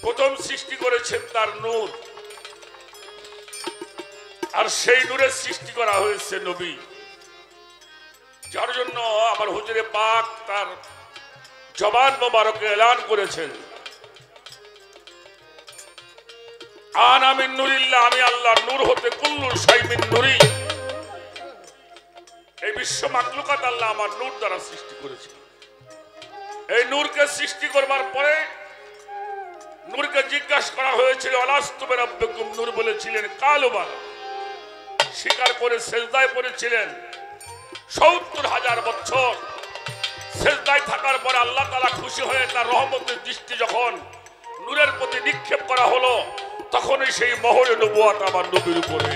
প্রথম সৃষ্টি করেছেন তার নূর, আর সেই নূরের সৃষ্টি করা হয়েছে নবী, যার জন্য আমার হুজুরে পাক তার জবান মোবারকে এলান করেছেন, আনা মিন নূরিল্লাহ, আমি আল্লাহর নূর হতে কুল্লু শাই মিন নূরি, এই বিশ্ব মাখলুকাত আল্লাহ আমার নূর দ্বারা সৃষ্টি করেছে। এই নূরকে সৃষ্টি করবার পরে নূরকে জিজ্ঞাসা করা হয়েছিল আলাস্তু বিরাব্বিকুম, নূর বলেছিলেন কালু বালা, স্বীকার করে সেজদায় পড়েছিলেন ৭০,০০০ বছর। সেজদায় থাকার পর আল্লাহ তাআলা খুশি হয়ে তার রহমতের দৃষ্টি যখন নূরের প্রতি নিক্ষেপ করা হলো, তখনই সেই মোহরে নবুয়ত আমার নবীর উপরে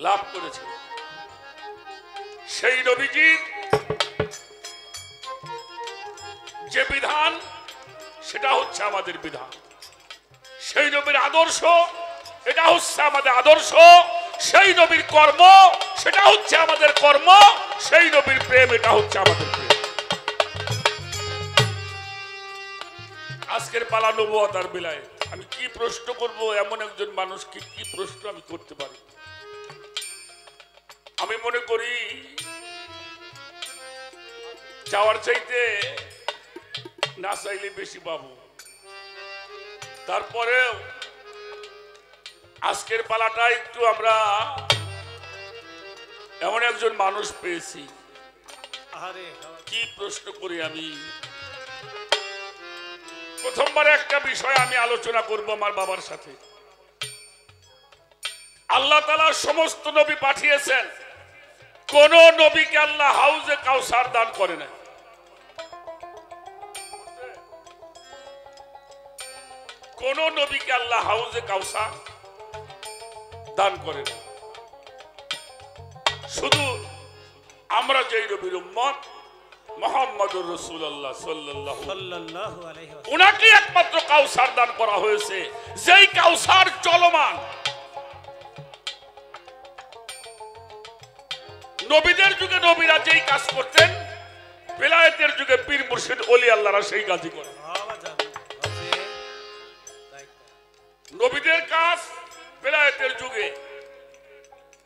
লাভ করেছে। সেই নবীজি যে বিধান, সেটা হচ্ছে আমাদের বিধান। সেই নবীর আদর্শ, এটা হচ্ছে আমাদের আদর্শ। সেই নবীর কর্ম, সেটা হচ্ছে আমাদের কর্ম। সেই নবীর প্রেম, এটা হচ্ছে আমাদের প্রেম। আজকের পালা নবুয়ত আর বিলায় আমি কি প্রশ্ন করব, এমন একজন মানুষকে কি প্রশ্ন আমি করতে পারি? আমি মনে করি চাওয়ার চাইতে না চাইলে বেশি পাবো। তারপরেও আজকের পালাটা একটু আমরা এমন একজন মানুষ পেয়েছি, কি প্রশ্ন করি আমি? প্রথমবার একটা বিষয় আমি আলোচনা করব আমার বাবার সাথে। আল্লাহ তাআলা সমস্ত নবী পাঠিয়েছেন, কোন নবীকে আল্লাহ হাউজে কাউসার দান করে না। কোন নবীকে আল্লাহ হাউজে কাউসার দান করে না। শুধু আমরা যেই নবীর উম্মত মুহাম্মদুর রাসূলুল্লাহ সাল্লাল্লাহু আলাইহি ওয়াসাল্লাম, উনাকে একমাত্র কাউসার দান করা হয়েছে, যেই কাউসার চলমান। নবীদের যুগে নবীরা যেই কাজ করতেন, বেলায়েতের যুগে পীর মুর্শিদ ওলি আল্লাহরা সেই কাজই করেন। নবীদের কাজ বেলায়েতের যুগে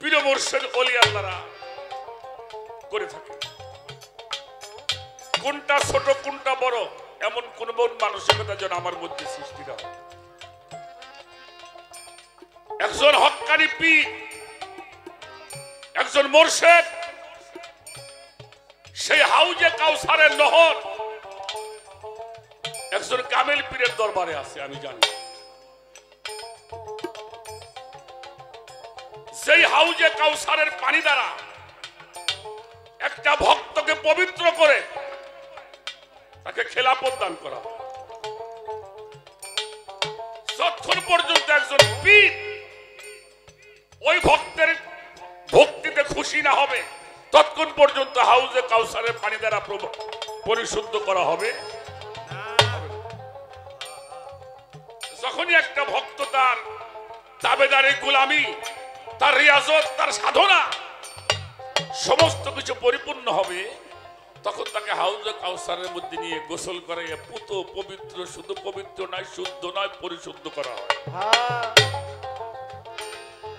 পীর মুর্শিদ ওলি আল্লাহরা করে থাকে। কোনটা ছোট কোনটা বড় এমন কোন মানসিকতা যেন আমার মধ্যে সৃষ্টি না হয়। একজন হক্কানি পীর, একজন মুর্শিদ, সেই হাউজে কাউসারের নহর একজন কামেল পীরের দরবারে আছে, আমি জানি। সেই হাউজে কাউসারের পানি দ্বারা একটা ভক্তকে পবিত্র করে তাকে খেলাফত দান করা, যতক্ষণ পর্যন্ত একজন পীর ওই ভক্তের ভক্তিতে খুশি না হবে, ততক্ষণ পর্যন্ত হাউজে কাউসারের পানি দ্বারা পরিশুদ্ধ করা হবে। যখনই একটা ভক্ত তার তাবেদারি, গোলামি, তার রিয়াজত, তার সাধনা সমস্ত কিছু পরিপূর্ণ হবে, তখন তাকে হাউজে কাউসারের মধ্যে নিয়ে গোসল করাইয়া পুত পবিত্র, শুধু পবিত্র নয়, শুদ্ধ নয়, পরিশুদ্ধ করা হয়।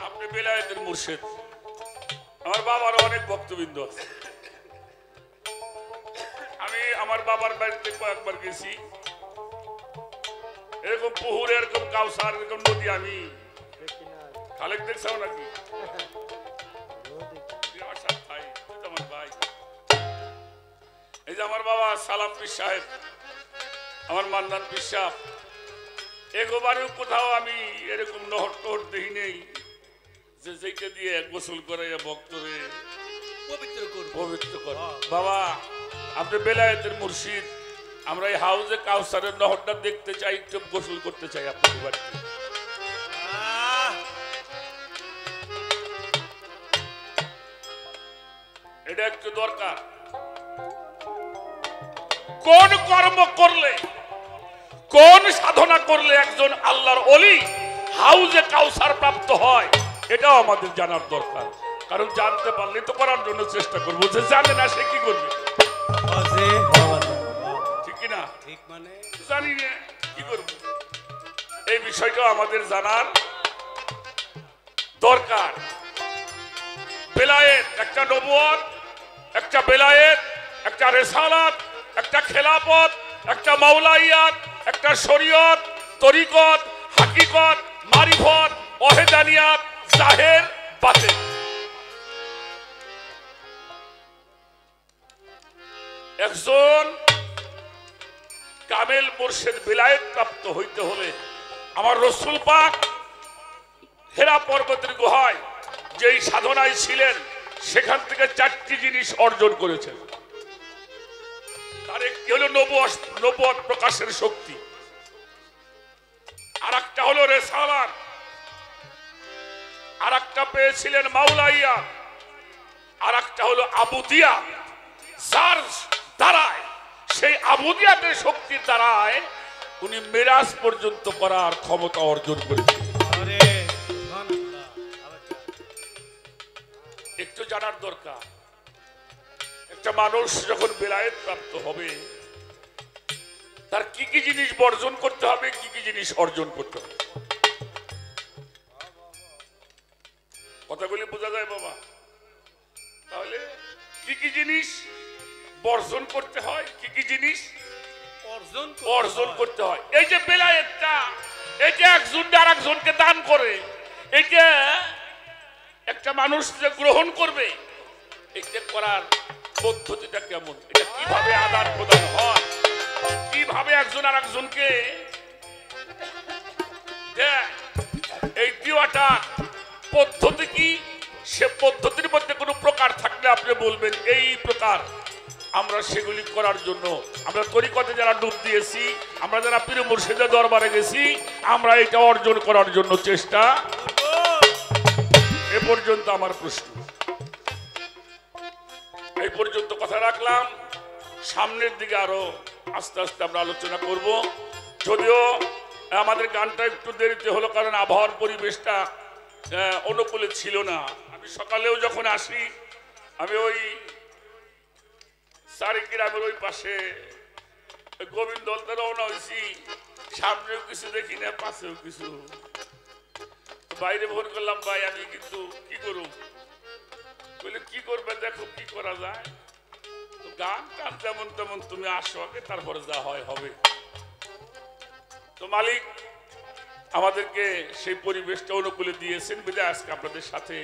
আপনি বেলায়েতের মুর্শিদ, আমার বাবার অনেক ভক্তবৃন্দ আছে। আমি আমার বাবার বাড়িতে কয়েকবার গেছি, এরকম পুহুর, এরকম কাউসার, এরকম নদী আমি খালেক দেখছাও নাকি? এই যে আমার বাবা সালাম পীর সাহেব, আমার মান্নান পীর সাহেব, এগোবারেও কোথাও আমি এরকম নহর টহর দেখি নেই যে যেটা দিয়ে গোসল করাইয়া ভক্তরে পবিত্র করে। বাবা, আপনি বেলায়েতের মুর্শিদ, আমরা এই হাউজে কাউসারের নহরটা দেখতে চাই, একটু গোসল করতে চাই আপনাদের বাড়িতে। এটা একটু দরকার। কোন কর্ম করলে, কোন সাধনা করলে একজন আল্লাহর ওলি হাউজে কাউসার প্রাপ্ত হয়, এটাও আমাদের জানার দরকার। কারণ জানতে পারলে তো করার জন্য চেষ্টা করবো, যে জানে না সে কি করবে, ঠিক না? ঠিক মানে জানি না কি করব। এই বিষয়টা আমাদের জানার দরকার। বেলায়েত একটা নবুয়ত, একটা বেলায়েত, একটা রেসালাত, একটা খেলাফত, একটা মাওলাইয়াত, একটা শরীয়ত, তরিকত, হাকিকত, মারিফত, ওয়াহদানিয়াত, জাহের, বাতিন। একজন কামেল মুর্শিদ বেলায়েত প্রাপ্ত হইতে হলে আমার রাসূল পাক হেরা পর্বতের গুহায় যেই সাধনায় ছিলেন সেখান থেকে 4টি জিনিস অর্জন করেছেন। তার একটি হলো নবুয়ত প্রকাশের শক্তি, আর একটা হলো রেসালাত, আর একটা পেয়েছিলেন মাওলাইয়া, আর একটা হলো আবুদিয়া, যার দ্বারায় সেই আবুদিয়াতের শক্তির দ্বারায় উনি মিরাজ পর্যন্ত করার ক্ষমতা অর্জন করেছেন। একটু জানার দরকার, একটা মানুষ যখন বেলায়েত প্রাপ্ত হবে তার কি কি জিনিস বর্জন করতে হবে, কি কি জিনিস অর্জন করতে হবে, কথাগুলি বোঝা যায় বাবা? তাহলে কি কি জিনিস বর্জন করতে হয়, কি কি জিনিস অর্জন করতে হয়? এই যে বেলায়েতটা, এই যে একজন আর একজনকে দান করে, এটা একটা মানুষ যে গ্রহণ করবে, এটা করার পদ্ধতিটা কেমন, এটা কিভাবে আদান প্রদান হয়, কিভাবে একজন আর একজনকে দেয়, এই দেওয়াটা পদ্ধতি কি? সে পদ্ধতির মধ্যে কোনো প্রকার থাকলে আপনি বলবেন এই প্রকার। আমরা সেগুলি করার জন্য আমরা তরিকতে যারা ডুব দিয়েছি, আমরা যারা পীর মুর্শিদের দরবারে গেছি, আমরা এটা অর্জন করার জন্য চেষ্টা। এ পর্যন্ত আমার প্রশ্ন, এই পর্যন্ত কথা রাখলাম। সামনের দিকে আরো আস্তে আস্তে আমরা আলোচনা করব। যদিও আমাদের গানটা একটু দেরিতে হলো, কারণ আবহাওয়ার পরিবেশটা অনুকূলে ছিল না। আমি সকালেও যখন আসি, আমি ওই সারি গ্রামের ওই পাশে গোবিন্দ রওনা হয়েছি, সামনেও কিছু দেখি না, পাশেও কিছু। বাইরে ফোন করলাম, ভাই আমি কিন্তু কি করুম, বলে কি করবে দেখো কি করা যায়। তো গান টান যেমন তেমন তুমি আসো আগে, তারপরে যা হয় হবে। তো মালিক আমাদেরকে সেই পরিবেশটা অনুকূলে দিয়েছেন, বিদায় আজকে আপনাদের সাথে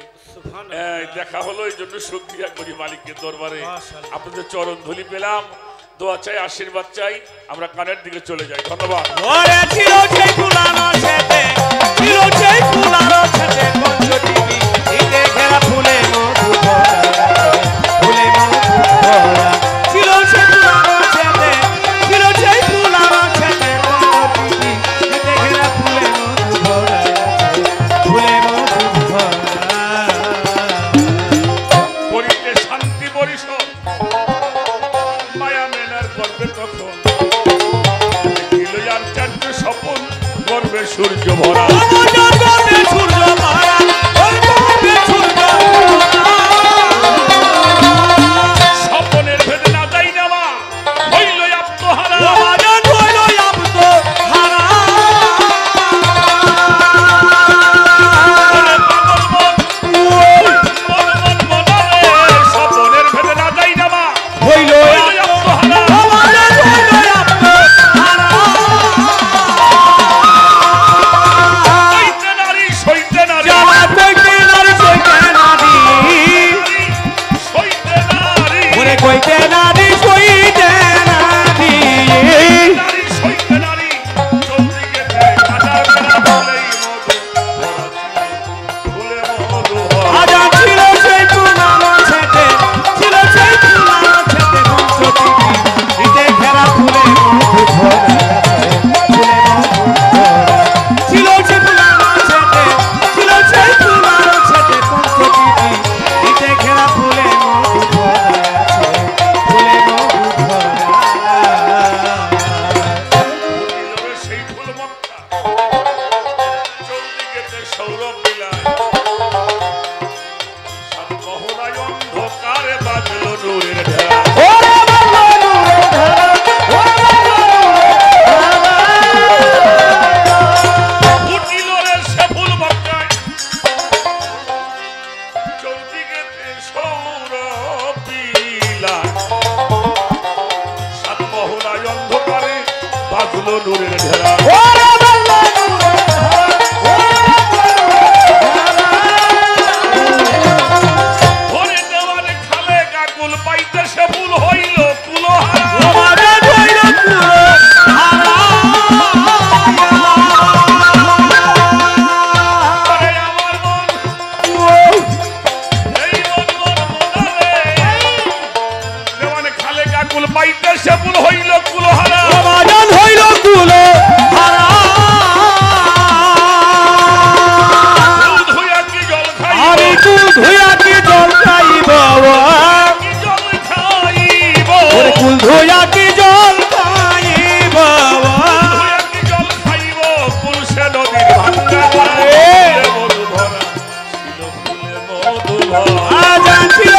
দেখা হলো। এই জন্য শুকরিয়া করি মালিকের দরবারে, আপনাদের চরণ ধুলি পেলাম, দোয়া চাই, আশীর্বাদ চাই। আমরা কানের দিকে চলে যাই। ধন্যবাদ। সূর্য ভরা স্বপনের ভেদ না যাই নেওয়া হইল আত্মহারা। স্বপনের ভেদ না যাই নেওয়া হইল আত্মহারা। নূরের ঢেরা ধরে দেওয়ানে খালে কাকুল পাইতে সে ভুল হইল কুলহারা পাইতে সে ভুল হইল কুলহারা সমাধান হইল কুলহারা ধুইয়া কি জল খাই আমি কুল ধুইয়া কি জল খাইব কি জল খাইব কুল ধুইয়া কি জল খাইব ধুইয়া কি জল খাইব কুল সে নদীর ভাঙ্গা মধু ভরা ছিল ফুলে মধু ভরা আজ ছিল